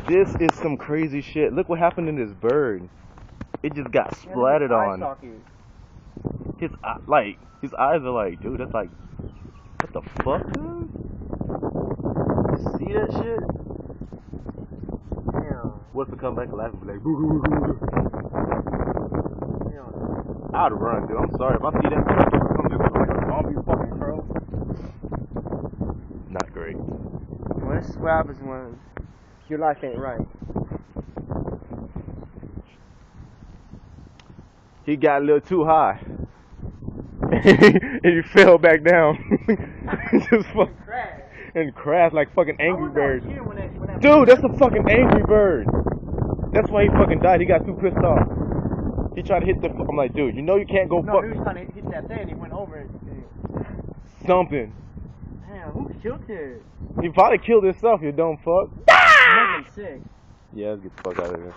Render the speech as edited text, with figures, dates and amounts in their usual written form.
This is some crazy shit. Look what happened in this bird. It just got splattered on. His eyes are like, dude, that's like, what the fuck, dude? You see that shit? Damn. What's to come back and laugh and be like, boo hoo hoo. I'd run, dude. I'm sorry. If I see that motherfucker come this way, I'll be fucking crow. Not great. Well, this is what happens when your life ain't right. He got a little too high. And he fell back down. Just fucking and crashed like fucking Angry Bird. Dude, that's a fucking Angry Bird. That's why he fucking died. He got too pissed off. He tried to hit the. I'm like, dude, you know you can't go. No, he was trying to hit that thing and he went over it. Something. Damn, who killed it? He probably killed himself, you dumb fuck. He's sick. Yeah, let's get the fuck out of here.